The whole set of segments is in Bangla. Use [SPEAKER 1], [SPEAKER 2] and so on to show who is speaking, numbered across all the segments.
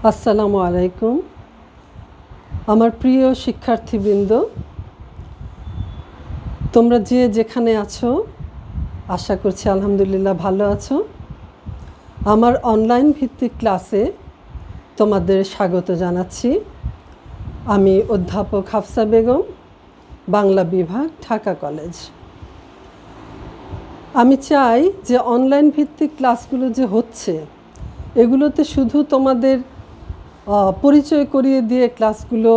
[SPEAKER 1] আসসালামু আলাইকুম। আমার প্রিয় শিক্ষার্থীবৃন্দ, তোমরা যে যেখানে আছো আশা করছি আলহামদুলিল্লাহ ভালো আছো। আমার অনলাইন ভিত্তিক ক্লাসে তোমাদের স্বাগত জানাচ্ছি। আমি অধ্যাপক হাফসা বেগম, বাংলা বিভাগ, ঢাকা কলেজ। আমি চাই যে অনলাইন ভিত্তিক ক্লাসগুলো যে হচ্ছে এগুলোতে শুধু তোমাদের পরিচয় করিয়ে দিয়ে ক্লাসগুলো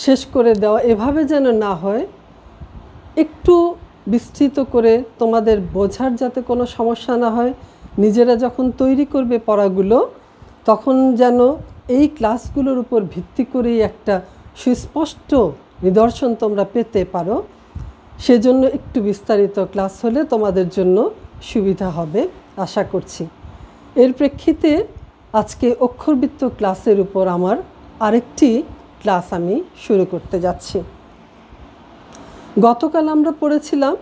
[SPEAKER 1] শেষ করে দেওয়া এভাবে যেন না হয়, একটু বিস্তৃত করে তোমাদের বোঝার যাতে কোনো সমস্যা না হয়। নিজেরা যখন তৈরি করবে পড়াগুলো তখন যেন এই ক্লাসগুলোর উপর ভিত্তি করেই একটা সুস্পষ্ট নিদর্শন তোমরা পেতে পারো, সেজন্য একটু বিস্তারিত ক্লাস হলে তোমাদের জন্য সুবিধা হবে আশা করছি। এর প্রেক্ষিতে আজকে অক্ষরবৃত্ত ক্লাসের উপর আমার আরেকটি ক্লাস আমি শুরু করতে যাচ্ছি। গতকাল আমরা পড়েছিলাম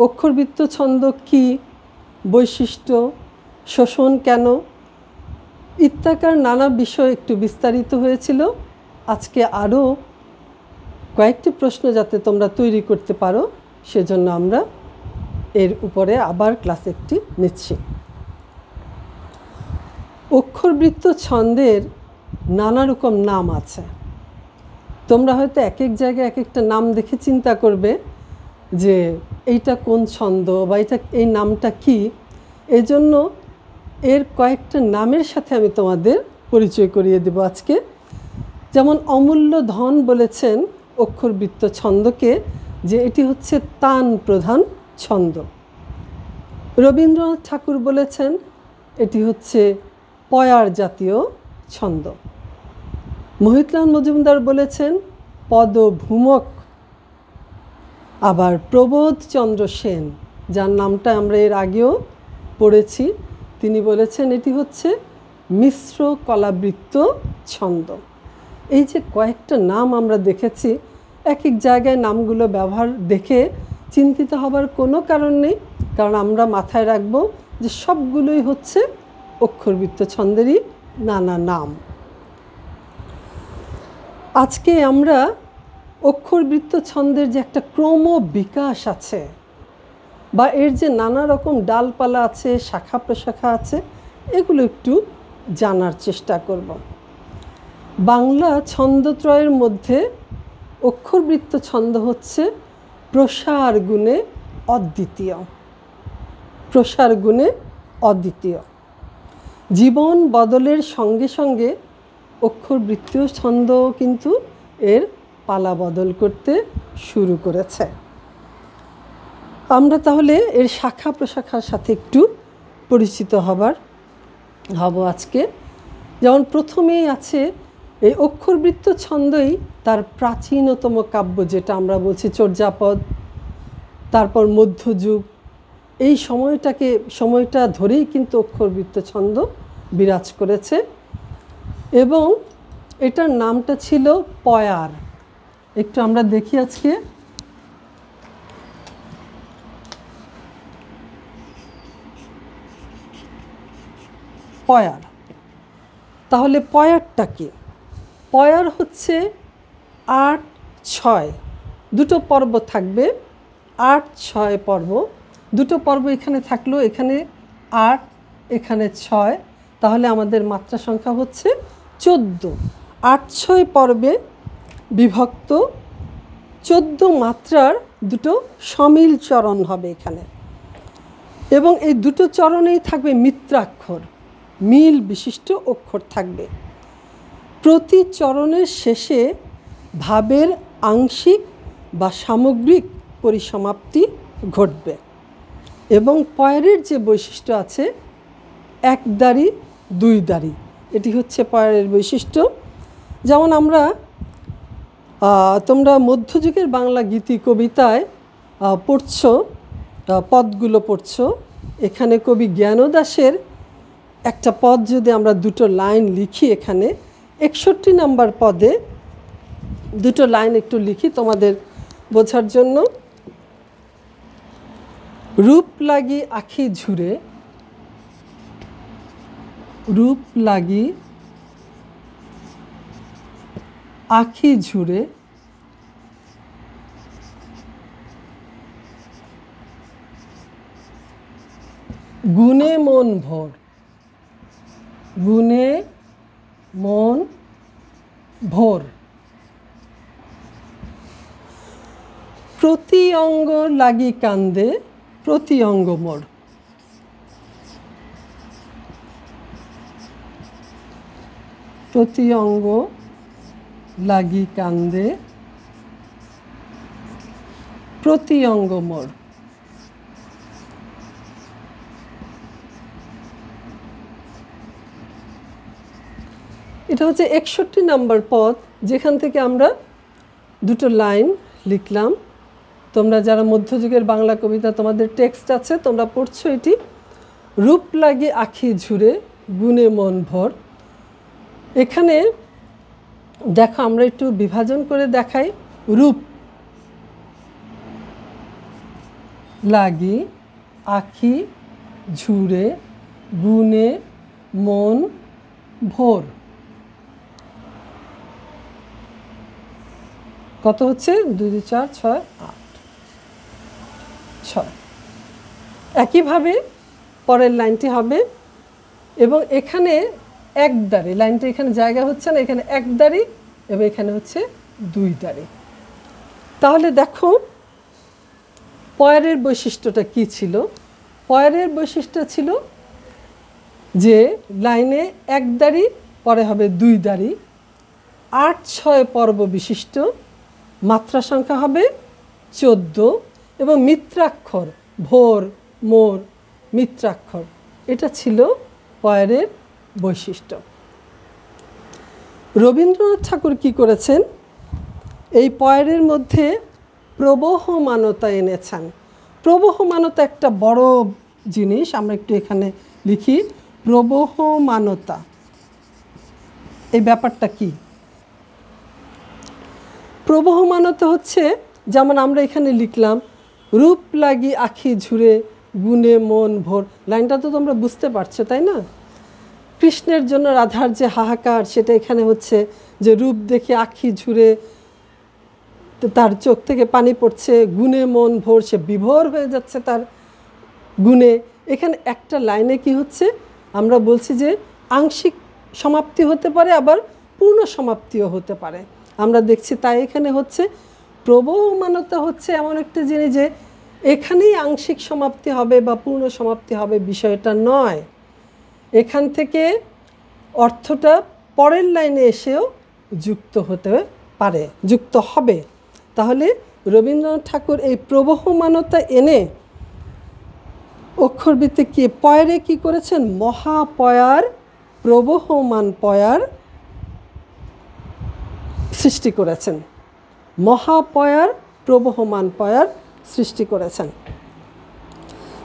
[SPEAKER 1] অক্ষরবৃত্ত ছন্দ কী, বৈশিষ্ট্য, শোষণ কেন ইত্যাকার নানা বিষয় একটু বিস্তারিত হয়েছিল। আজকে আরও কয়েকটি প্রশ্ন যাতে তোমরা তৈরি করতে পারো সেজন্য আমরা এর উপরে আবার ক্লাস একটি নিচ্ছি। অক্ষরবৃত্ত ছন্দের নানা রকম নাম আছে। তোমরা হয়তো এক এক জায়গায় এক একটা নাম দেখে চিন্তা করবে যে এইটা কোন ছন্দ বা এই নামটা কি। এজন্য এর কয়েকটা নামের সাথে আমি তোমাদের পরিচয় করিয়ে দেব আজকে। যেমন অমূল্য ধন বলেছেন অক্ষরবৃত্ত ছন্দকে যে এটি হচ্ছে তান প্রধান ছন্দ। রবীন্দ্রনাথ ঠাকুর বলেছেন এটি হচ্ছে পয়ার জাতীয় ছন্দ। মহিতলাল মজুমদার বলেছেন পদভূমক। আবার প্রবোধচন্দ্র সেন, যার নামটা আমরা এর আগেও পড়েছি, তিনি বলেছেন এটি হচ্ছে মিশ্র কলাবৃত্ত ছন্দ। এই যে কয়েকটা নাম আমরা দেখেছি, এক এক জায়গায় নামগুলো ব্যবহার দেখে চিন্তিত হবার কোনো কারণ নেই, কারণ আমরা মাথায় রাখব যে সবগুলোই হচ্ছে অক্ষরবৃত্ত ছন্দেরই নানা নাম। আজকে আমরা অক্ষরবৃত্ত ছন্দের যে একটা ক্রম বিকাশ আছে বা এর যে নানা রকম ডালপালা আছে, শাখা প্রশাখা আছে, এগুলো একটু জানার চেষ্টা করব। বাংলা ছন্দত্রয়ের মধ্যে অক্ষরবৃত্ত ছন্দ হচ্ছে প্রসার গুণে অদ্বিতীয়। প্রসার গুণে অদ্বিতীয়। জীবন বদলের সঙ্গে সঙ্গে অক্ষরবৃত্তীয় ছন্দ কিন্তু এর পালা বদল করতে শুরু করেছে। আমরা তাহলে এর শাখা প্রশাখার সাথে একটু পরিচিত হব আজকে। যেমন প্রথমেই আছে এই অক্ষরবৃত্ত ছন্দই তার প্রাচীনতম কাব্য, যেটা আমরা বলছি চর্যাপদ, তারপর মধ্যযুগ, এই সময়টা ধরেই কিন্তু অক্ষরবৃত্ত ছন্দ বিরাজ করেছে এবং এটার নামটা ছিল পয়ার। একটু আমরা দেখি আজকে। পয়ার, তাহলে পয়ারটা কি? পয়ার হচ্ছে ৮-৬ দুটো পর্ব থাকবে। ৮-৬ পর্ব, দুটো পর্ব এখানে থাকলো, এখানে ৮ এখানে ৬, তাহলে আমাদের মাত্রা সংখ্যা হচ্ছে 14। ৮-৬ পর্বে বিভক্ত 14 মাত্রার দুটো সমিল চরণ হবে এখানে, এবং এই দুটো চরণেই থাকবে মিত্রাক্ষর, মিল বিশিষ্ট অক্ষর থাকবে। প্রতি চরণের শেষে ভাবের আংশিক বা সামগ্রিক পরিসমাপ্তি ঘটবে এবং পয়ারের যে বৈশিষ্ট্য আছে, এক দাড়ি দুই দাড়ি, এটি হচ্ছে পয়ারের বৈশিষ্ট্য। যেমন তোমরা মধ্যযুগের বাংলা গীতি কবিতায় পড়ছো, পদগুলো পড়ছো। এখানে কবি জ্ঞানদাসের একটা পদ যদি আমরা দুটো লাইন লিখি, এখানে 61 নম্বর পদে দুটো লাইন একটু লিখি তোমাদের বোঝার জন্য। রূপ লাগি আখি ঝুরে, রূপ লাগি আখি ঝুরে গুণে মন ভোর, গুণে মন ভোর। প্রতি অঙ্গ লাগি কান্দে প্রতি অঙ্গ মোর, প্রতি অঙ্গ লাগি কান্দে প্রতি অঙ্গ মোর। এটা হচ্ছে 61 নম্বর পদ, যেখান থেকে আমরা দুটো লাইন লিখলাম। তোমরা যারা মধ্যযুগের বাংলা কবিতা তোমাদের টেক্সট আছে তোমরা পড়ছো এটি। রূপ লাগি আখি ঝুরে গুণে মন ভোর। এখানে দেখো আমরা একটু বিভাজন করে দেখাই। রূপ লাগি আখি ঝুরে গুণে মন ভোর। কত হচ্ছে? 2 2 4 6 8 6। একইভাবে পরের লাইনটি হবে এবং এখানে এক দাঁড়ি, লাইনটা এখানে জায়গা হচ্ছে না, এখানে এক দাঁড়ি এবং এখানে হচ্ছে 2 দাঁড়ি। তাহলে দেখো পয়ারের বৈশিষ্ট্যটা কি ছিল? পয়ারের বৈশিষ্ট্য ছিল যে লাইনে এক দাঁড়ি, পরে হবে 2 দাঁড়ি, 8 6 পর্ব বিশিষ্ট, মাত্রা সংখ্যা হবে 14 এবং মিত্রাক্ষর ভোর মোর মিত্রাক্ষর। এটা ছিল পয়ারের বৈশিষ্ট্য। রবীন্দ্রনাথ ঠাকুর কি করেছেন? এই পয়ারের মধ্যে প্রবহমানতা এনেছেন। প্রবহমানতা একটা বড় জিনিস, আমরা একটু এখানে লিখি প্রবহমানতা। এই ব্যাপারটা কি? প্রবহমানতা হচ্ছে যেমন আমরা এখানে লিখলাম রূপ লাগি আখি ঝুরে গুণে মন ভোর। লাইনটা তো তোমরা বুঝতে পারছো তাই না? কৃষ্ণের জন্য রাধার যে হাহাকার সেটা এখানে হচ্ছে যে রূপ দেখে আখি ঝুরে তার চোখ থেকে পানি পড়ছে, গুণে মন ভোর, সে বিভোর হয়ে যাচ্ছে তার গুণে। এখানে একটা লাইনে কি হচ্ছে? আমরা বলছি যে আংশিক সমাপ্তি হতে পারে, আবার পূর্ণ সমাপ্তিও হতে পারে। আমরা দেখছি তাই এখানে হচ্ছে প্রবহমানতা হচ্ছে এমন একটা জিনিস যে এখানেই আংশিক সমাপ্তি হবে বা পূর্ণ সমাপ্তি হবে বিষয়টা নয়। এখান থেকে অর্থটা পরের লাইনে এসেও যুক্ত হতে পারে, যুক্ত হবে। তাহলে রবীন্দ্রনাথ ঠাকুর এই প্রবহমানতা এনে অক্ষরভিত্তিক কি পয়ারে কি করেছেন? মহাপয়ার প্রবহমান পয়ার সৃষ্টি করেছেন। মহাপয়ার প্রবহমান পয়ার সৃষ্টি করেছেন।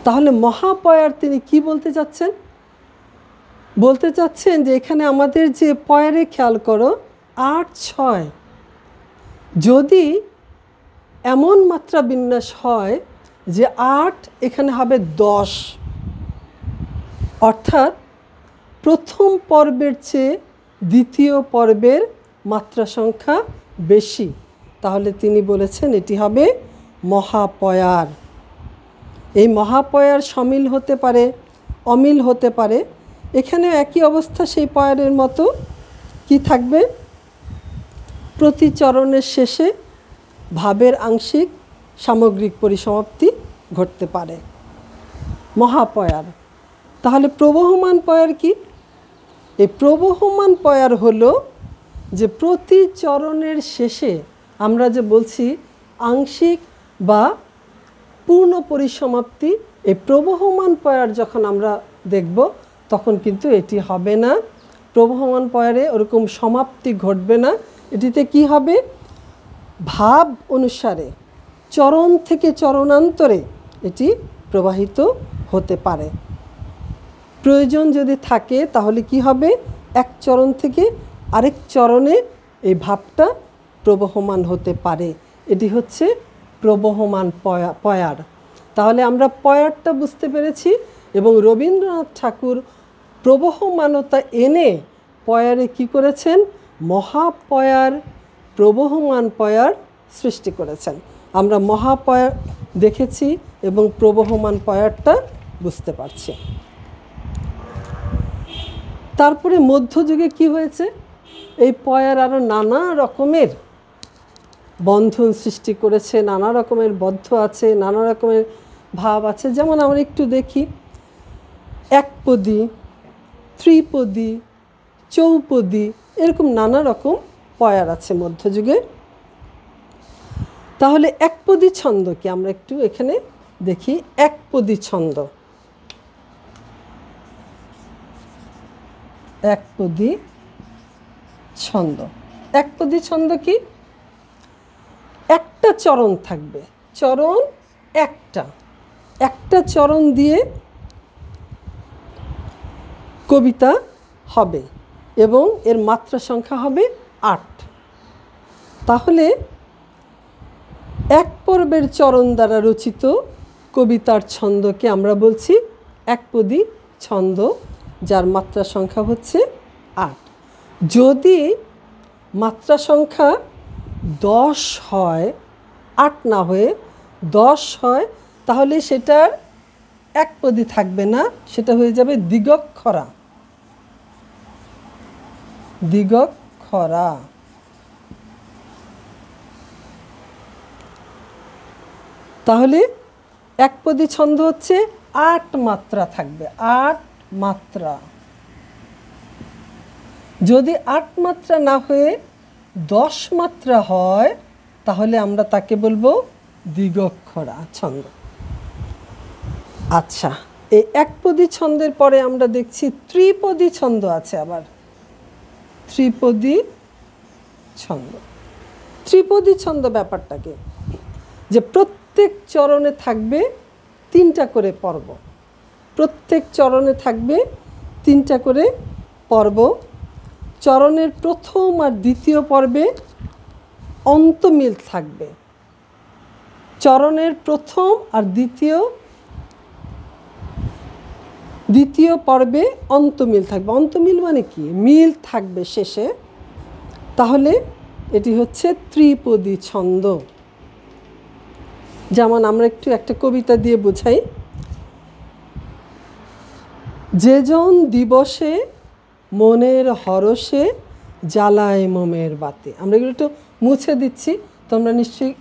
[SPEAKER 1] তাহলে মহাপয়ার তিনি কি বলতে চাচ্ছেন? বলতে চাচ্ছেন যে এখানে আমাদের যে পয়ারে খেয়াল করো 8 6, যদি এমন মাত্রা বিন্যাস হয় যে 8 এখানে হবে 10, অর্থাৎ প্রথম পর্বের চেয়ে দ্বিতীয় পর্বের মাত্রা সংখ্যা বেশি, তাহলে তিনি বলেছেন এটি হবে মহাপয়ার। এই মহাপয়ার সমিল হতে পারে, অমিল হতে পারে। এখানেও একই অবস্থা সেই পয়ারের মতো। কি থাকবে? প্রতি চরণের শেষে ভাবের আংশিক সামগ্রিক পরিসমাপ্তি ঘটতে পারে। মহাপয়ার। তাহলে প্রবহমান পয়ার কি? এই প্রবহমান পয়ার হলো যে প্রতি চরণের শেষে আমরা যে বলছি আংশিক বা পূর্ণ পরিসমাপ্তি, এই প্রবহমান পয়ার যখন আমরা দেখব তখন কিন্তু এটি হবে না। প্রবহমান পয়ারে ওরকম সমাপ্তি ঘটবে না। এটিতে কি হবে? ভাব অনুসারে চরণ থেকে চরণান্তরে এটি প্রবাহিত হতে পারে। প্রয়োজন যদি থাকে তাহলে কি হবে? এক চরণ থেকে আরেক চরণে এই ভাবটা প্রবহমান হতে পারে। এটি হচ্ছে প্রবহমান পয়ার। তাহলে আমরা পয়ারটা বুঝতে পেরেছি এবং রবীন্দ্রনাথ ঠাকুর প্রবহমানতা এনে পয়ারে কি করেছেন? মহাপয়ার প্রবহমান পয়ার সৃষ্টি করেছেন। আমরা মহাপয়া দেখেছি এবং প্রবহমান পয়ারটা বুঝতে পারছি। তারপরে মধ্যযুগে কি হয়েছে, এই পয়ার আরও নানা রকমের বন্ধন সৃষ্টি করেছে, নানা রকমের বদ্ধ আছে, নানা রকমের ভাব আছে। যেমন আমরা একটু দেখি, একপদী, ত্রিপদী, চৌপদী, এরকম নানা রকম পয়ার আছে মধ্যযুগে। তাহলে একপদী ছন্দ কি আমরা একটু এখানে দেখি। একপদী ছন্দ, একপদী ছন্দ। একপদী ছন্দ কি, একটা চরণ থাকবে, চরণ একটা চরণ দিয়ে কবিতা হবে এবং এর মাত্রা সংখ্যা হবে 8। তাহলে এক পর্বের চরণ দ্বারা রচিত কবিতার ছন্দকে আমরা বলছি একপদী ছন্দ, যার মাত্রা সংখ্যা হচ্ছে 8। যদি মাত্রা সংখ্যা 10 হয়, 8 না হয়ে 10 হয়, তাহলে সেটার একপদী থাকবে না, সেটা হয়ে যাবে দ্বিগক্ষরা। দ্বিগক্ষরা। তাহলে একপদী ছন্দ হচ্ছে 8 মাত্রা থাকবে, 8 মাত্রা। যদি 8 মাত্রা না হয়ে 10 মাত্রা হয়, তাহলে আমরা তাকে বলবো দ্বিগক্ষরা ছন্দ। আচ্ছা, এই একপদী ছন্দের পরে আমরা দেখছি ত্রিপদী ছন্দ আছে আবার। ত্রিপদী ছন্দ। ত্রিপদী ছন্দ ব্যাপারটাকে যে প্রত্যেক চরণে থাকবে 3টা করে পর্ব, প্রত্যেক চরণে থাকবে 3টা করে পর্ব। চরণের প্রথম আর দ্বিতীয় পর্বে অন্তমিল থাকবে। চরণের প্রথম আর দ্বিতীয় পর্বে অন্তমিল থাকবে। অন্তমিল মানে কি, মিল থাকবে শেষে। তাহলে এটি হচ্ছে ত্রিপদী ছন্দ। যেমন আমরা একটু একটা কবিতা দিয়ে বোঝাই। যেজন দিবসে মনের হরষে জ্বালায় মোমের বাতি। আমরা এগুলো একটু মুছে দিচ্ছি, তোমরা নিশ্চয়ই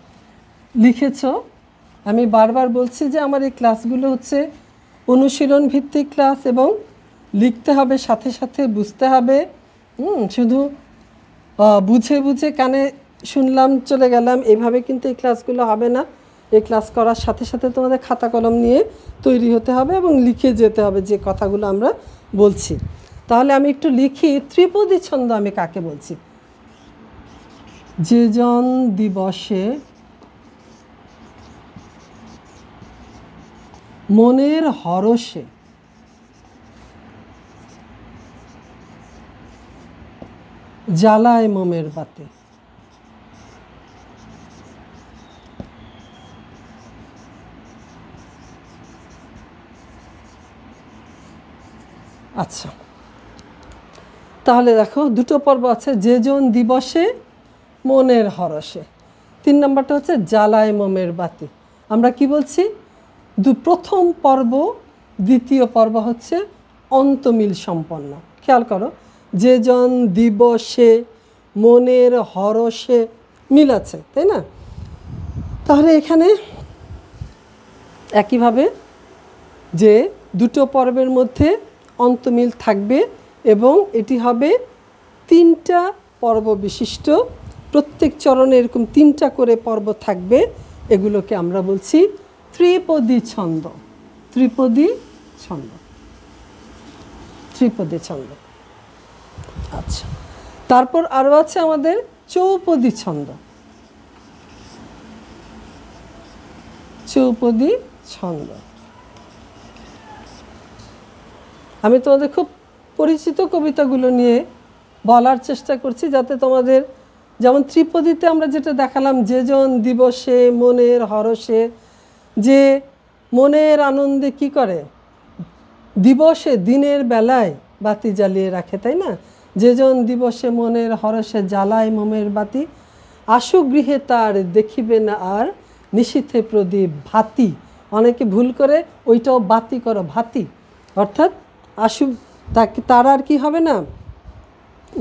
[SPEAKER 1] লিখেছ। আমি বারবার বলছি যে আমার এই ক্লাসগুলো হচ্ছে অনুশীলন ভিত্তিক ক্লাস এবং লিখতে হবে, সাথে সাথে বুঝতে হবে। শুধু বুঝে বুঝে কানে শুনলাম চলে গেলাম, এইভাবে কিন্তু এই ক্লাসগুলো হবে না। এই ক্লাস করার সাথে সাথে তোমাদের খাতা কলম নিয়ে তৈরি হতে হবে এবং লিখে যেতে হবে যে কথাগুলো আমরা বলছি। তাহলে আমি একটু লিখি, ত্রিপদী ছন্দ আমি কাকে বলছি। যেজন দিবসে মনের হরষে জ্বালায় মোমের বাতি। আচ্ছা, তাহলে দেখো দুটো পর্ব আছে, যেজন দিবসে মনের হরষে। 3 নম্বরটা হচ্ছে জ্বালায় মোমের বাতি। আমরা কি বলছি, প্রথম পর্ব দ্বিতীয় পর্ব হচ্ছে অন্তমিল সম্পন্ন। খেয়াল করো, যেজন দিবসে মনের হরষে, মিল আছে, তাই না? তাহলে এখানে একইভাবে যে দুটো পর্বের মধ্যে অন্তমিল থাকবে এবং এটি হবে 3টা পর্ব বিশিষ্ট। প্রত্যেক চরণে এরকম 3টা করে পর্ব থাকবে। এগুলোকে আমরা বলছি ত্রিপদী ছন্দ। ত্রিপদী ছন্দ, ত্রিপদী ছন্দ। আচ্ছা, তারপর আরও আছে আমাদের চৌপদী ছন্দ। চৌপদী ছন্দ আমি তোমাদের খুব পরিচিত কবিতাগুলো নিয়ে বলার চেষ্টা করছি, যাতে তোমাদের, যেমন ত্রিপদীতে আমরা যেটা দেখালাম, যেজন দিবসে মনের হরষে, যে মনের আনন্দে কি করে, দিবসে দিনের বেলায় বাতি জ্বালিয়ে রাখে, তাই না? যেজন দিবসে মনের হরষে জ্বালায় মোমের বাতি। আশু গৃহে তার দেখিবে না আর, নিশীথে প্রদীপ ভাতি। অনেকে ভুল করে ওইটাও বাতি করো, ভাতি। অর্থাৎ আশু তার আর কি হবে না,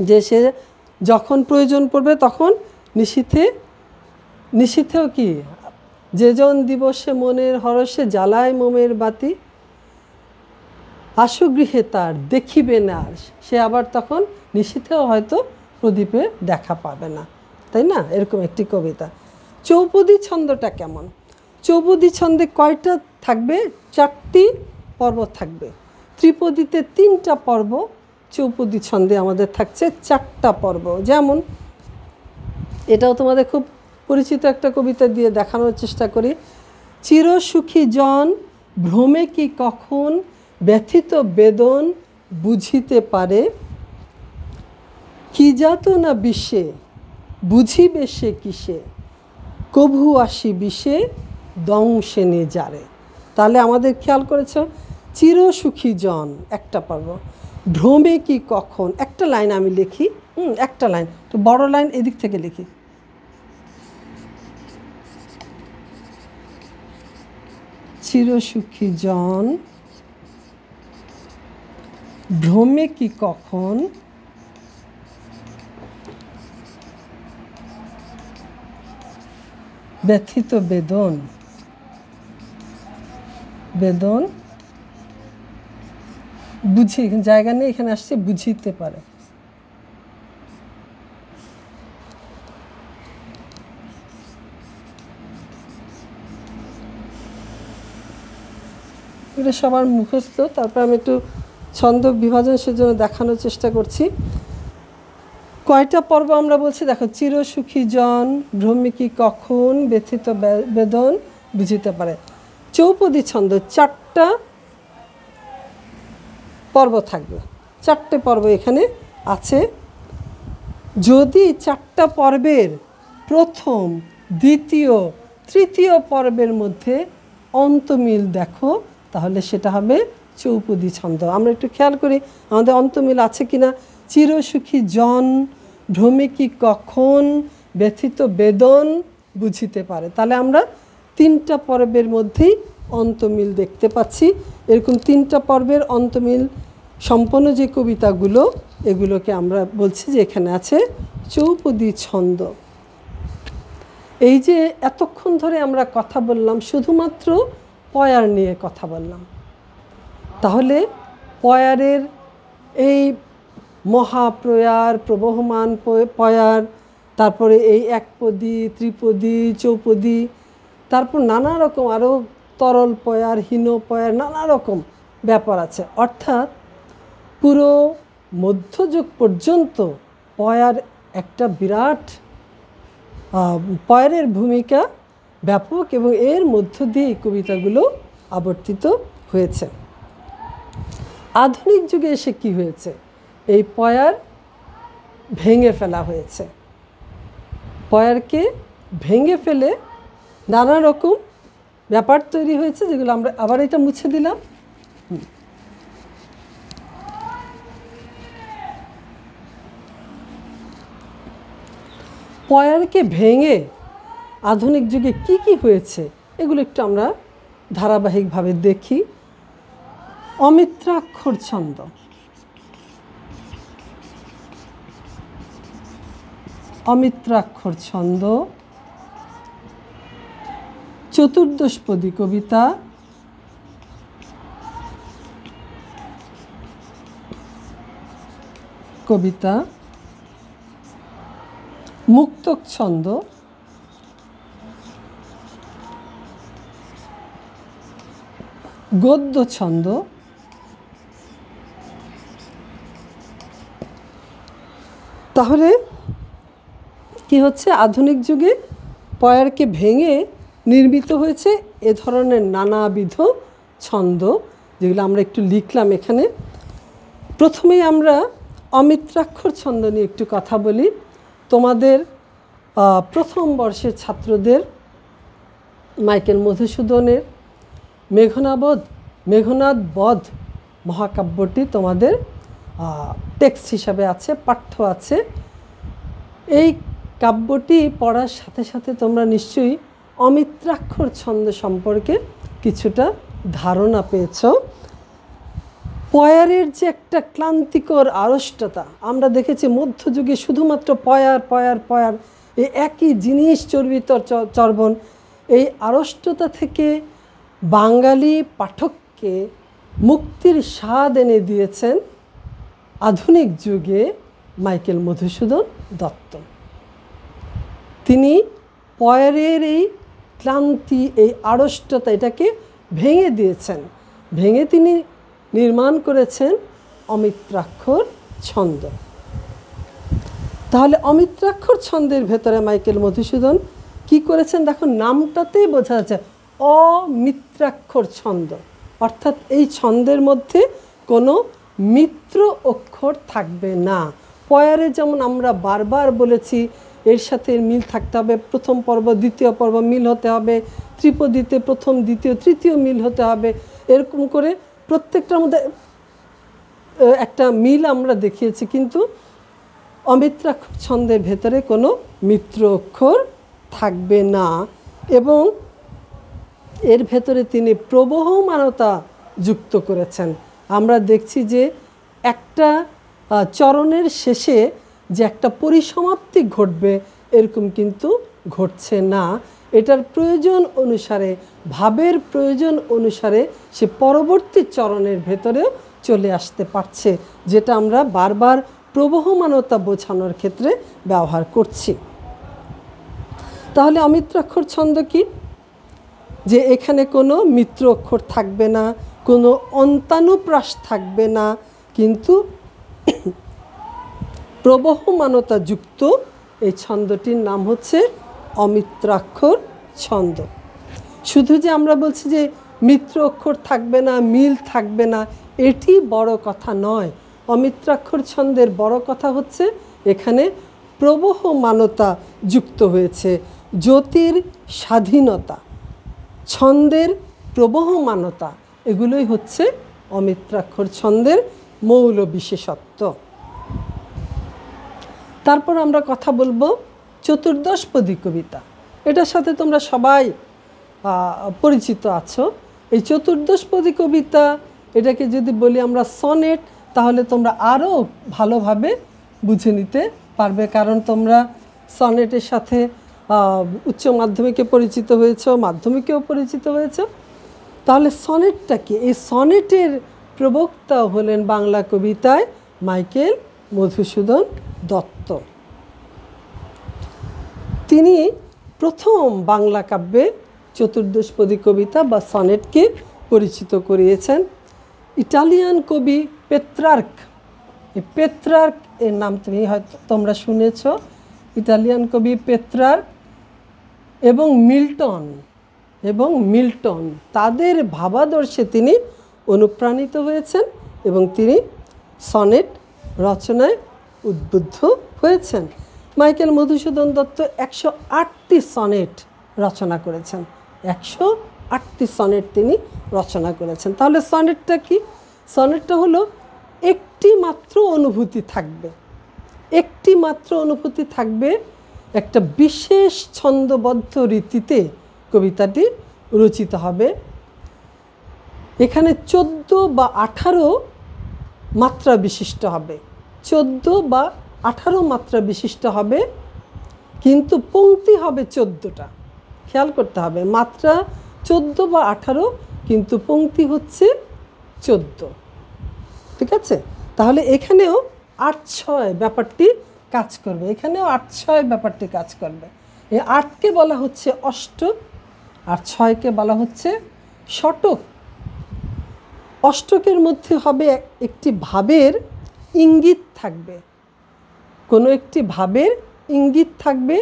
[SPEAKER 1] যে সে যখন প্রয়োজন পড়বে তখন নিশীথেও কি, যেজন দিবসে মনের হরষে জ্বালায় মোমের বাতি, আশুগৃহে তার দেখিবে না, সে আবার তখন নিশীথেও হয়তো প্রদীপে দেখা পাবে না, তাই না? এরকম একটি কবিতা। চৌপদী ছন্দটা কেমন? চৌপদী ছন্দে কয়টা থাকবে? 4টি পর্ব থাকবে। ত্রিপদীতে 3টা পর্ব, চৌপদী ছন্দে আমাদের থাকছে 4টা পর্ব। যেমন এটাও তোমাদের খুব পরিচিত একটা কবিতা দিয়ে দেখানোর চেষ্টা করি। চিরসুখী জন ভ্রমে কি কখন, ব্যথিত বেদন বুঝিতে পারে, কি যাত না বিষে বুঝিবে সে কিসে, কভু আসি বিষে দংশে যারে। তাহলে আমাদের খেয়াল করেছ, চিরসুখী জন একটা পর্ব, ভ্রমে কি কখন, একটা লাইন আমি লিখি, একটা লাইন, তো বড় লাইন এদিক থেকে লিখি। চিরসুখী জন ভ্রমে কি কখন, ব্যথিত বেদন বুঝি, জায়গা নেই, এখানে আসছে বুঝিতে পারে। এটা সবার মুখস্থ, তারপর আমি একটু ছন্দ বিভাজন সেজন্য দেখানোর চেষ্টা করছি। কয়টা পর্ব আমরা বলছি দেখো, চিরসুখী জন ভ্রমে কি কখন, ব্যথিত বেদন বুঝিতে পারে। চৌপদী ছন্দ 4টা পর্ব থাকবে, 4টে পর্ব এখানে আছে। যদি 4টা পর্বের প্রথম, দ্বিতীয়, তৃতীয় পর্বের মধ্যে অন্তমিল দেখো, তাহলে সেটা হবে চৌপদী ছন্দ। আমরা একটু খেয়াল করি আমাদের অন্তমিল আছে কিনা। চিরসুখী জন ভ্রমে কি কখন, ব্যথিত বেদন বুঝিতে পারে। তাহলে আমরা 3টা পর্বের মধ্যেই অন্তমিল দেখতে পাচ্ছি। এরকম 3টা পর্বের অন্তমিল সম্পন্ন যে কবিতাগুলো, এগুলোকে আমরা বলছি যে এখানে আছে চৌপদী ছন্দ। এই যে এতক্ষণ ধরে আমরা কথা বললাম শুধুমাত্র পয়ার নিয়ে কথা বললাম, তাহলে পয়ারের এই মহাপ্রয়ার, প্রবহমান পয়ার, তারপরে এই একপদী, ত্রিপদী, চৌপদী, তারপর নানা রকম আরও তরল পয়ার, হীন পয়ার, নানা রকম ব্যাপার আছে। অর্থাৎ পুরো মধ্যযুগ পর্যন্ত পয়ার একটা বিরাট, পয়ারের ভূমিকা ব্যাপক, এবং এর মধ্য দিয়ে এই কবিতাগুলো আবর্তিত হয়েছে। আধুনিক যুগে এসে কি হয়েছে, এই পয়ার ভেঙে ফেলা হয়েছে। পয়ারকে ভেঙে ফেলে নানা রকম ব্যাপার তৈরি হয়েছে, যেগুলো আমরা আবার এটা মুছে দিলাম। পয়ারকে ভেঙে আধুনিক যুগে কি কি হয়েছে এগুলো একটু আমরা ধারাবাহিকভাবে দেখি। অমিত্রাক্ষর ছন্দ, অমিত্রাক্ষর ছন্দ, চতুর্দশপদী কবিতা, মুক্তক ছন্দ, গদ্য ছন্দ, তাহলে কি হচ্ছে, আধুনিক যুগে পয়ারকে ভেঙে নির্মিত হয়েছে এ ধরনের নানাবিধ ছন্দ, যেগুলো আমরা একটু লিখলাম এখানে। প্রথমেই আমরা অমিত্রাক্ষর ছন্দ নিয়ে একটু কথা বলি। তোমাদের প্রথম বর্ষের ছাত্রদের মাইকেল মধুসূদনের মেঘনাদ বধ মহাকাব্যটি তোমাদের টেক্সট হিসাবে আছে, পাঠ্য আছে। এই কাব্যটি পড়ার সাথে সাথে তোমরা নিশ্চয়ই অমিত্রাক্ষর ছন্দ সম্পর্কে কিছুটা ধারণা পেয়েছ। পয়ারের যে একটা ক্লান্তিকর আড়ষ্টতা, আমরা দেখেছি মধ্যযুগে শুধুমাত্র পয়ার পয়ার পয়ার, এই একই জিনিস চর্বিত চর্বণ, এই আড়ষ্টতা থেকে বাঙালি পাঠককে মুক্তির স্বাদ এনে দিয়েছেন আধুনিক যুগে মাইকেল মধুসূদন দত্ত। তিনি পয়ারের এই ক্লান্তি, এই আড়ষ্টতা, এটাকে ভেঙে দিয়েছেন। ভেঙে তিনি নির্মাণ করেছেন অমিত্রাক্ষর ছন্দ। তাহলে অমিত্রাক্ষর ছন্দের ভেতরে মাইকেল মধুসূদন কি করেছেন দেখো, নামটাতেই বোঝা যাচ্ছে অমিত্রাক্ষর ছন্দ, অর্থাৎ এই ছন্দের মধ্যে কোনো মিত্র অক্ষর থাকবে না। পয়ারে যেমন আমরা বারবার বলেছি এর সাথে মিল থাকতে হবে, প্রথম পর্ব দ্বিতীয় পর্ব মিল হতে হবে, ত্রিপদীতে প্রথম দ্বিতীয় তৃতীয় মিল হতে হবে, এরকম করে প্রত্যেকটার মধ্যে একটা মিল আমরা দেখিয়েছি। কিন্তু অমিত্রাক্ষর ছন্দের ভেতরে কোনো মিত্র অক্ষর থাকবে না এবং এর ভেতরে তিনি প্রবহমানতা যুক্ত করেছেন। আমরা দেখছি যে একটা চরণের শেষে যে একটা পরিসমাপ্তি ঘটবে এরকম কিন্তু ঘটছে না। এটার প্রয়োজন অনুসারে, ভাবের প্রয়োজন অনুসারে সে পরবর্তী চরণের ভেতরেও চলে আসতে পারছে, যেটা আমরা বারবার প্রবহমানতা বোঝানোর ক্ষেত্রে ব্যবহার করছি। তাহলে অমিত্রাক্ষর ছন্দ কি? যে এখানে কোনো মিত্র অক্ষর থাকবে না, কোনো অন্তানুপ্রাস থাকবে না, কিন্তু প্রবহমানতা যুক্ত এই ছন্দটির নাম হচ্ছে অমিত্রাক্ষর ছন্দ। শুধু যে আমরা বলছি যে মিত্র অক্ষর থাকবে না, মিল থাকবে না, এটি বড় কথা নয়। অমিত্রাক্ষর ছন্দের বড় কথা হচ্ছে এখানে প্রবহমানতা যুক্ত হয়েছে, জ্যোতির স্বাধীনতা, ছন্দের প্রবহমানতা, এগুলোই হচ্ছে অমিত্রাক্ষর ছন্দের মৌল বিশেষত্ব। তারপর আমরা কথা বলবো চতুর্দশপদী কবিতা। এটার সাথে তোমরা সবাই পরিচিত আছো। এই চতুর্দশপদী কবিতা, এটাকে যদি বলি আমরা সনেট, তাহলে তোমরা আরও ভালোভাবে বুঝে নিতে পারবে, কারণ তোমরা সনেটের সাথে উচ্চ মাধ্যমিকে পরিচিত হয়েছ, মাধ্যমিকেও পরিচিত হয়েছ। তাহলে সনেটটা কি? এই সনেটের প্রবক্তা হলেন বাংলা কবিতায় মাইকেল মধুসূদন দত্ত। তিনি প্রথম বাংলা কাব্যে চতুর্দশপদী কবিতা বা সনেটকে পরিচিত করিয়েছেন ইটালিয়ান কবি পেত্রার্ক। এই পেত্রার্ক এর নাম তুমি হয়তো তোমরা শুনেছ। ইটালিয়ান কবি পেত্রার্ক এবং মিল্টন তাদের ভাবাদর্শে তিনি অনুপ্রাণিত হয়েছেন এবং তিনি সনেট রচনায় উদ্বুদ্ধ হয়েছেন। মাইকেল মধুসূদন দত্ত 108টি সনেট রচনা করেছেন। 108টি সনেট তিনি রচনা করেছেন। তাহলে সনেটটা কি? সনেটটা হলো একটি মাত্র অনুভূতি থাকবে, একটি মাত্র অনুভূতি থাকবে, একটা বিশেষ ছন্দবদ্ধ রীতিতে কবিতাটি রচিত হবে। এখানে 14 বা 18 মাত্রা বিশিষ্ট হবে, 14 বা 18 মাত্রা বিশিষ্ট হবে, কিন্তু পংক্তি হবে 14টা। খেয়াল করতে হবে, মাত্রা 14 বা 18, কিন্তু পংক্তি হচ্ছে 14। ঠিক আছে? তাহলে এখানেও 8-6 ব্যাপারটি কাজ করবে, এখানেও 8-6 ব্যাপারটি কাজ করবে। এই 8কে বলা হচ্ছে অষ্টক আর 6কে বলা হচ্ছে শতক। অষ্টকের মধ্যে হবে একটি ভাবের ইঙ্গিত থাকবে, কোনো একটি ভাবের ইঙ্গিত থাকবে,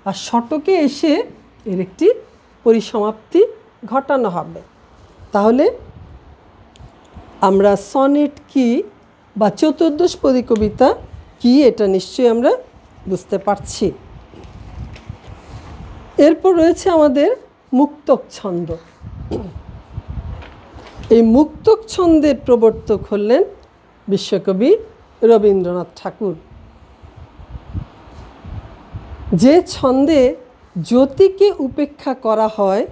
[SPEAKER 1] আর শতকে এসে এর একটি পরিসমাপ্তি ঘটানো হবে। তাহলে আমরা সনেট কি বা চতুর্দশপদী কবিতা কি, এটা নিশ্চয়ই আমরা বুঝতে পারছি। এরপর রয়েছে আমাদের মুক্তক ছন্দ। এই মুক্তক ছন্দের প্রবর্তক হলেন বিশ্বকবি রবীন্দ্রনাথ ঠাকুর। যে ছন্দে জ্যোতিকে উপেক্ষা করা হয়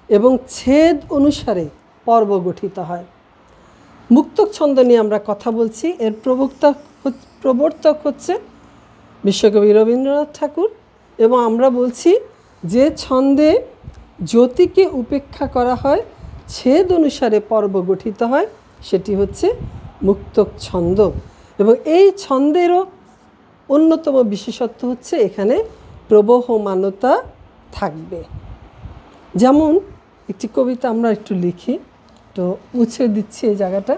[SPEAKER 1] এবং ছেদ অনুসারে পর্ব গঠিত হয়। মুক্তক ছন্দ নিয়ে আমরা কথা বলছি। এর প্রবর্তক হচ্ছে বিশ্বকবি রবীন্দ্রনাথ ঠাকুর, এবং আমরা বলছি যে ছন্দে জ্যোতিকে উপেক্ষা করা হয়, ছেদ অনুসারে পর্ব গঠিত হয়, সেটি হচ্ছে মুক্তক ছন্দ। এবং এই ছন্দেরও অন্যতম বিশেষত্ব হচ্ছে এখানে প্রবহমানতা থাকবে। যেমন একটি কবিতা আমরা একটু লিখি, তো মুছে দিচ্ছি এই জায়গাটা।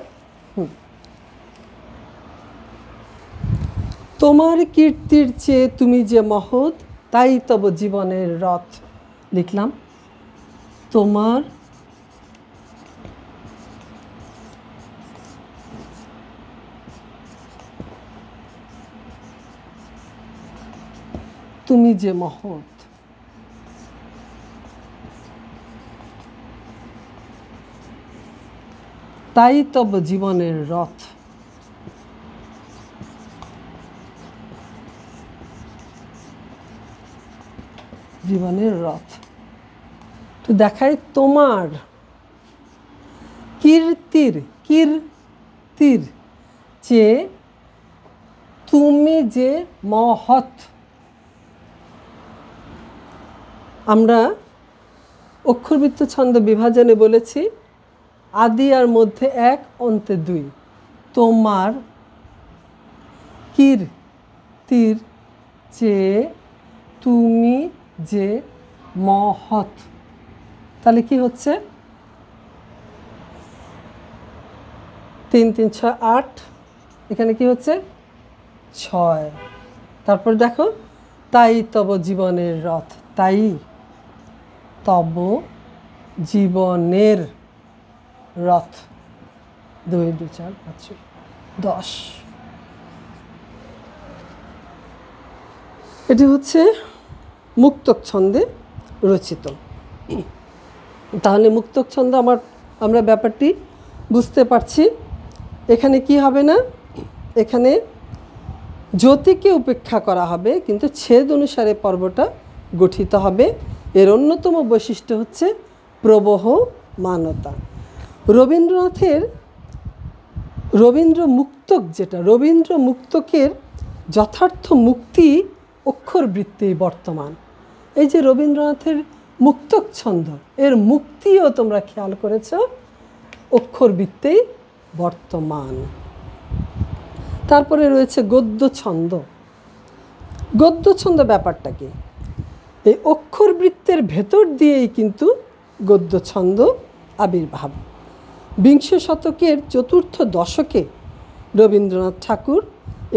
[SPEAKER 1] তোমার কীর্তির চেয়ে তুমি যে মহৎ, তাই তব জীবনের রথ। লিখলাম তোমার তুমি যে মহৎ, তাই তব জীবনের রথ। জীবনের রথ তো দেখায় তোমার কীর্তির চেয়ে তুমি যে মহৎ। আমরা অক্ষরবৃত্ত ছন্দ বিভাজনে বলেছি আদি আর মধ্যে এক, অন্তে দুই। তোমার কীর্তির চেয়ে তুমি যে মহৎ, তাহলে কি হচ্ছে 3 3 6 8, এখানে কি হচ্ছে 6। তারপর দেখো তাই তব জীবনের রথ, তাই তব জীবনের রথ। 2 2 4 5 10। এটি হচ্ছে মুক্তক ছন্দে রচিত। তাহলে মুক্তক ছন্দ আমরা ব্যাপারটি বুঝতে পারছি। এখানে কি হবে না, এখানে জ্যোতিকে উপেক্ষা করা হবে কিন্তু ছেদ অনুসারে পর্বটা গঠিত হবে। এর অন্যতম বৈশিষ্ট্য হচ্ছে প্রবহমানতা। রবীন্দ্র মুক্তক, যেটা রবীন্দ্র মুক্তকের যথার্থ মুক্তি অক্ষরবৃত্তেই বর্তমান। এই যে রবীন্দ্রনাথের মুক্তক ছন্দ, এর মুক্তিও তোমরা খেয়াল করেছ অক্ষরবৃত্তেই বর্তমান। তারপরে রয়েছে গদ্য ছন্দ। গদ্য ছন্দ ব্যাপারটা কি, এই অক্ষরবৃত্তের ভেতর দিয়েই কিন্তু গদ্য ছন্দ আবির্ভাব। বিংশ শতকের চতুর্থ দশকে রবীন্দ্রনাথ ঠাকুর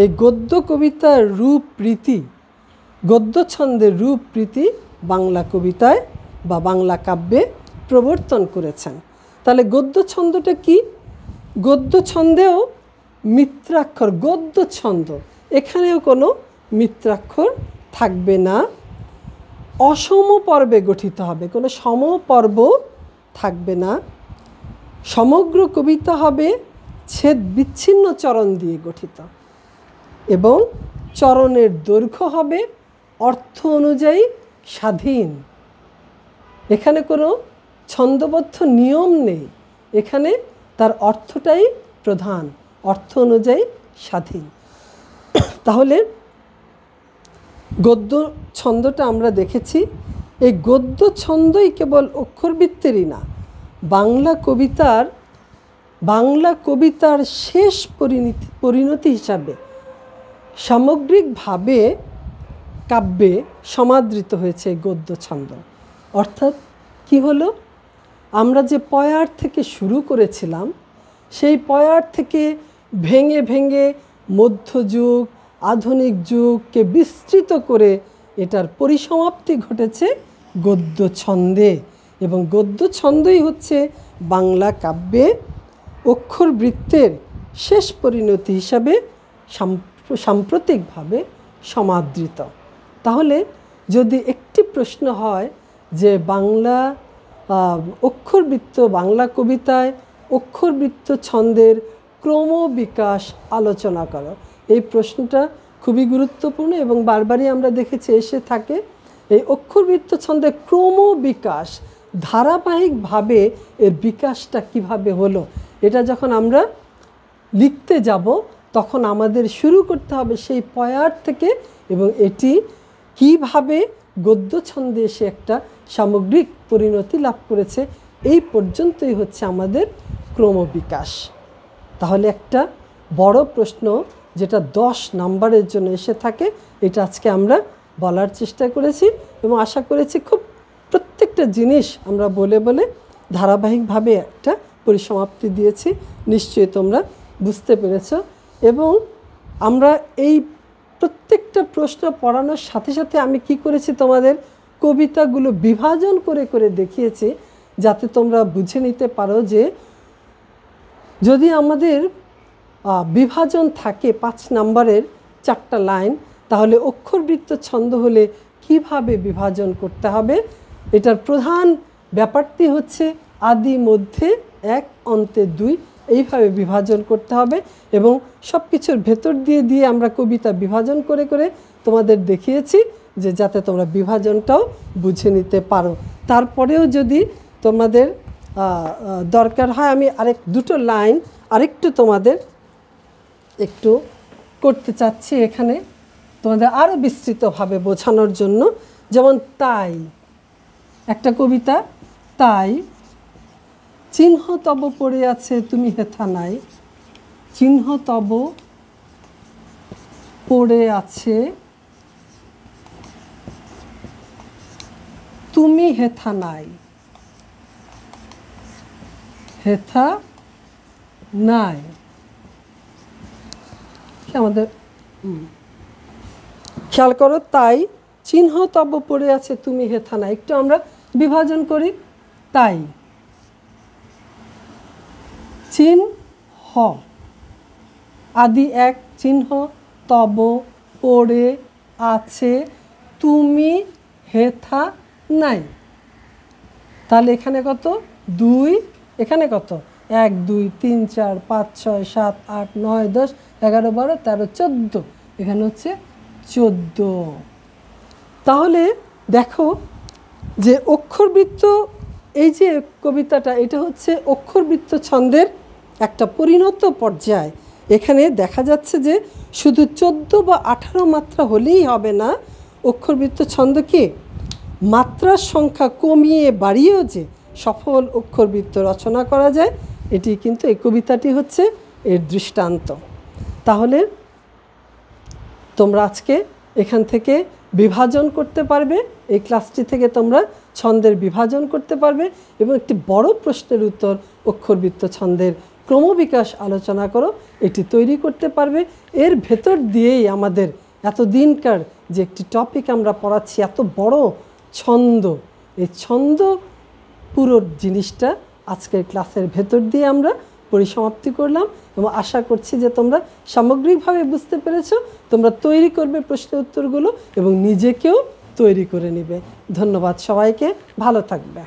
[SPEAKER 1] এই গদ্য কবিতার রূপরীতি, গদ্য ছন্দের রূপরীতি বাংলা কবিতায় বা বাংলা কাব্যে প্রবর্তন করেছেন। তাহলে গদ্য ছন্দটা কি, গদ্য ছন্দেও মিত্রাক্ষর, গদ্য ছন্দ এখানেও কোনো মিত্রাক্ষর থাকবে না, অসম পর্বে গঠিত হবে, কোনো সমপর্ব থাকবে না। সমগ্র কবিতা হবে ছেদ বিচ্ছিন্ন চরণ দিয়ে গঠিত এবং চরণের দৈর্ঘ্য হবে অর্থ অনুযায়ী স্বাধীন। এখানে কোনো ছন্দবদ্ধ নিয়ম নেই, এখানে তার অর্থটাই প্রধান, অর্থ অনুযায়ী স্বাধীন। তাহলে গদ্য ছন্দটা আমরা দেখেছি, এই গদ্য ছন্দই কেবল অক্ষরবৃত্তেরই না, বাংলা কবিতার শেষ পরিণতি হিসাবে সামগ্রিকভাবে কাব্যে সমাদৃত হয়েছে গদ্য ছন্দ। অর্থাৎ কি হলো, আমরা যে পয়ার থেকে শুরু করেছিলাম সেই পয়ার থেকে ভেঙে ভেঙে মধ্যযুগ, আধুনিক যুগকে বিস্তৃত করে এটার পরিসমাপ্তি ঘটেছে গদ্য ছন্দে। এবং গদ্য ছন্দই হচ্ছে বাংলা কাব্যে অক্ষরবৃত্তের শেষ পরিণতি হিসাবে সাম্প্রতিকভাবে সমাদৃত। তাহলে যদি একটি প্রশ্ন হয় যে বাংলা কবিতায় অক্ষরবৃত্ত ছন্দের ক্রমবিকাশ আলোচনা করো, এই প্রশ্নটা খুবই গুরুত্বপূর্ণ এবং বারবারই আমরা দেখেছি এসে থাকে। এই অক্ষরবৃত্ত ছন্দের ক্রমবিকাশ, ধারাবাহিকভাবে এর বিকাশটা কিভাবে হলো, এটা যখন আমরা লিখতে যাব তখন আমাদের শুরু করতে হবে সেই পয়ার থেকে, এবং এটি কিভাবে গদ্য ছন্দে এসে একটা সামগ্রিক পরিণতি লাভ করেছে এই পর্যন্তই হচ্ছে আমাদের ক্রমবিকাশ। তাহলে একটা বড় প্রশ্ন যেটা 10 নম্বরের জন্য এসে থাকে, এটা আজকে আমরা বলার চেষ্টা করেছি এবং আশা করেছি খুব প্রত্যেকটা জিনিস আমরা বলে বলে ধারাবাহিকভাবে একটা পরিসমাপ্তি দিয়েছি। নিশ্চয়ই তোমরা বুঝতে পেরেছ। এবং আমরা এই প্রত্যেকটা প্রশ্ন পড়ানোর সাথে সাথে আমি কি করেছি, তোমাদের কবিতাগুলো বিভাজন করে করে দেখিয়েছি, যাতে তোমরা বুঝে নিতে পারো যে যদি আমাদের বিভাজন থাকে 5 নম্বরের 4টা লাইন, তাহলে অক্ষরবৃত্ত ছন্দ হলে কিভাবে বিভাজন করতে হবে। এটার প্রধান ব্যাপারটি হচ্ছে আদি মধ্যে 1 অন্তে 2, এইভাবে বিভাজন করতে হবে। এবং সব কিছুর ভেতর দিয়ে দিয়ে আমরা কবিতা বিভাজন করে করে তোমাদের দেখিয়েছি, যে যাতে তোমরা বিভাজনটাও বুঝে নিতে পারো। তারপরেও যদি তোমাদের দরকার হয়, আমি দুটো লাইন আরেকটু তোমাদের একটু করতে চাচ্ছি এখানে, তোমাদের আরও বিস্তৃতভাবে বোঝানোর জন্য। যেমন তাই, একটা কবিতা, তাই চিহ্ন তব পড়ে আছে তুমি হেথা নাই, চিহ্ন তব পড়ে আছে তুমি হেথা নাই, হেথা নাই। আমাদের খেয়াল করো, তাই চিহ্ন তব পড়ে আছে তুমি হেথা নাই, একটু আমরা বিভাজন করি। তাই চিহ্ন আদি 1, চিহ্ন তব পড়ে আছে তুমি হেথা নাই। তাহলে এখানে কত 2, এখানে কত 1 2 3 4 5 6 7 8 9 10 11 12 13 14, এখানে হচ্ছে 14। তাহলে দেখো যে অক্ষরবৃত্ত, এই যে কবিতাটা, এটা হচ্ছে অক্ষরবৃত্ত ছন্দের একটা পরিণত পর্যায়। এখানে দেখা যাচ্ছে যে শুধু 14 বা 18 মাত্রা হলেই হবে না, অক্ষরবৃত্ত ছন্দ কি মাত্রার সংখ্যা কমিয়ে বাড়িয়েও যে সফল অক্ষরবৃত্ত রচনা করা যায়, এটি কিন্তু এই কবিতাটি হচ্ছে এর দৃষ্টান্ত। তাহলে তোমরা আজকে এখান থেকে বিভাজন করতে পারবে, এই ক্লাসটি থেকে তোমরা ছন্দের বিভাজন করতে পারবে এবং একটি বড় প্রশ্নের উত্তর অক্ষরবৃত্ত ছন্দের ক্রমবিকাশ আলোচনা করো, এটি তৈরি করতে পারবে। এর ভেতর দিয়েই আমাদের এতদিনকার যে একটি টপিক আমরা পড়াচ্ছি, এত বড় ছন্দ, এই ছন্দ পুরো জিনিসটা আজকের ক্লাসের ভেতর দিয়ে আমরা পরিসমাপ্তি করলাম এবং আশা করছি যে তোমরা সামগ্রিকভাবে বুঝতে পেরেছো। তোমরা তৈরি করবে প্রশ্নের উত্তরগুলো এবং নিজেকেও তৈরি করে নেবে। ধন্যবাদ সবাইকে, ভালো থাকবে।